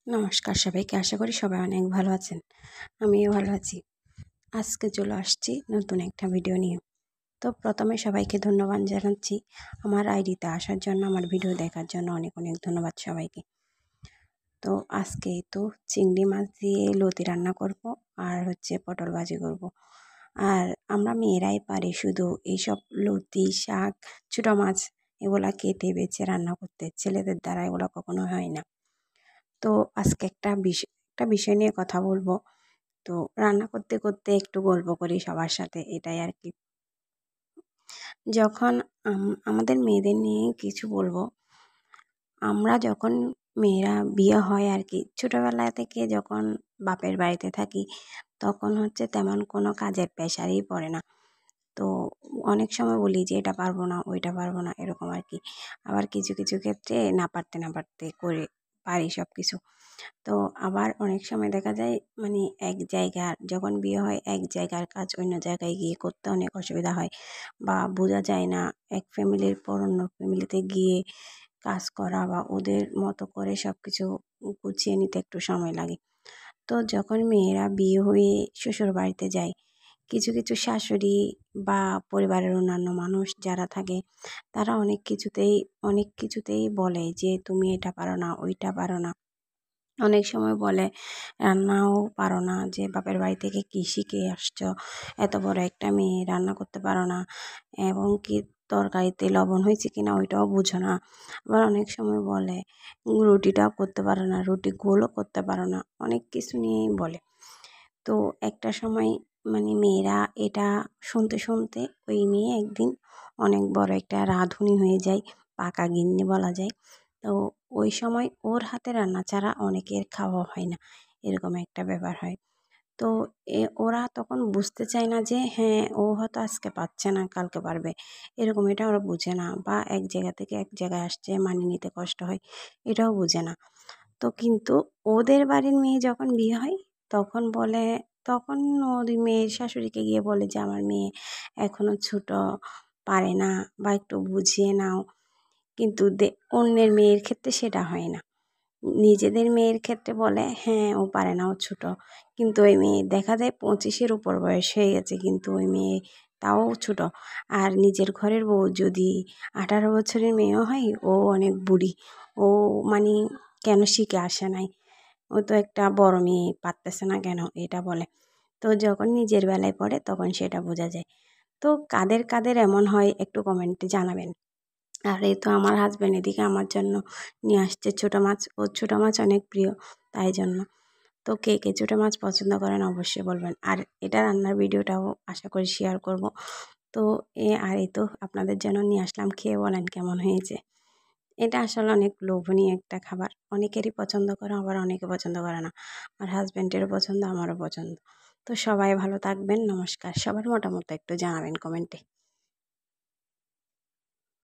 নমস্কার সবাইকে, আশা করি সবাই অনেক ভালো আছেন। আমিও ভালো আছি। আজকে চলে আসছি নতুন একটা ভিডিও নিয়ে। তো প্রথমে সবাইকে ধন্যবাদ জানাচ্ছি আমার আইডিতে আসার জন্য, আমার ভিডিও দেখার জন্য অনেক অনেক ধন্যবাদ সবাইকে। তো আজকে তো চিংড়ি মাছ দিয়ে লতি রান্না করব আর পটল ভাজি করব। আর আমরা মেয়েরাই পারি শুধু এইসব লতি, শাক, ছোটো মাছ এগুলা কেটে বেছে রান্না করতে, ছেলেদের দ্বারা এগুলো কখনো হয় না। তো আজকে একটা বিষয় নিয়ে কথা বলবো। তো রান্না করতে করতে একটু গল্প করি সবার সাথে, এটাই আর কি। যখন আমাদের মেয়েদের নিয়ে কিছু বলবো, আমরা যখন মেয়েরা বিয়ে হয় আর কি, ছোটোবেলা থেকে যখন বাপের বাড়িতে থাকি তখন তেমন কোনো কাজের প্রেশারই পড়ে না। তো অনেক সময় বলি যে এটা পারবো না, ওইটা পারবো না, এরকম আর কি। আবার কিছু কিছু ক্ষেত্রে না পারতে করে পারি সব কিছু। তো আবার অনেক সময় দেখা যায় মানে এক জায়গার যখন বিয়ে হয়, এক জায়গার কাজ অন্য জায়গায় গিয়ে করতে অনেক অসুবিধা হয় বা বোঝা যায় না। এক ফ্যামিলির পর অন্য ফ্যামিলিতে গিয়ে কাজ করা বা ওদের মতো করে সব কিছু গুছিয়ে নিতে একটু সময় লাগে। তো যখন মেয়েরা বিয়ে হয়ে শ্বশুর বাড়িতে যায়, কিছু কিছু শাশুড়ি বা পরিবারের অন্যান্য মানুষ যারা থাকে তারা অনেক কিছুতেই বলে যে তুমি এটা পারো না, ওইটা পারো না। অনেক সময় বলে রান্নাও পারো না, যে বাপের বাড়ি থেকে কী শিখে আসছো, এত বড় একটা মেয়ে রান্না করতে পারো না, এবং কি তরকারিতে লবণ হয়েছে কিনা ওইটাও বুঝো না। আবার অনেক সময় বলে রুটিটাও করতে পারো না, রুটি গোলও করতে পারো না, অনেক কিছু নিয়েই বলে। তো একটা সময় মানে মেয়েরা এটা শুনতে শুনতে ওই মেয়ে একদিন অনেক বড় একটা রাঁধুনি হয়ে যায়, পাকা গিন্নি বলা যায়। তো ওই সময় ওর হাতে রান্না ছাড়া অনেকের খাওয়া হয় না, এরকম একটা ব্যাপার হয়। তো ওরা তখন বুঝতে চায় না যে হ্যাঁ, ও হয়তো আজকে পাচ্ছে না কালকে পারবে, এরকম এটা ওরা বুঝে না। বা এক জায়গা থেকে এক জায়গায় আসছে, মানিয়ে নিতে কষ্ট হয়, এটাও বুঝে না। তো কিন্তু ওদের বাড়ির মেয়ে যখন বিয়ে হয় তখন বলে, তখন ওদের মেয়ের শাশুড়িকে গিয়ে বলে যে আমার মেয়ে এখনো ছোট, পারে না, বা একটু বুঝিয়ে নাও। কিন্তু অন্যের মেয়ের ক্ষেত্রে সেটা হয় না। নিজেদের মেয়ের ক্ষেত্রে বলে হ্যাঁ, ও পারে না, ও ছোট। কিন্তু ওই মেয়ে দেখা যায় 25-এর উপর বয়স হয়ে গেছে, কিন্তু ওই মেয়ে তাও ছোট। আর নিজের ঘরের বউ যদি 18 বছরের মেয়েও হয়, ও অনেক বুড়ি। ও মানে কেন শিখে আসে নাই, ও তো একটা বড় মেয়ে, পারতেছে না কেন, এটা বলে। তো যখন নিজের বেলায় পড়ে তখন সেটা বোঝা যায়। তো কাদের কাদের এমন হয় একটু কমেন্টে জানাবেন। আর এই তো আমার হাজব্যান্ড এদিকে আমার জন্য নিয়ে আসছে ছোটো মাছ। ওর ছোটো মাছ অনেক প্রিয়, তাই জন্য। তো কে কে ছোটো মাছ পছন্দ করেন অবশ্যই বলবেন। আর এটা রান্নার ভিডিওটাও আশা করি শেয়ার করব। তো এই তো আপনাদের জন্য নিয়ে আসলাম, খেয়ে বলেন কেমন হয়েছে। এটা আসলে অনেক লোভনীয় একটা খাবার, অনেকেরই পছন্দ করে, আবার অনেকে পছন্দ করে না। আমার হাজব্যান্ডেরও পছন্দ, আমারও পছন্দ। তো সবাই ভালো থাকবেন, নমস্কার। সবার মতামত একটু জানাবেন কমেন্টে।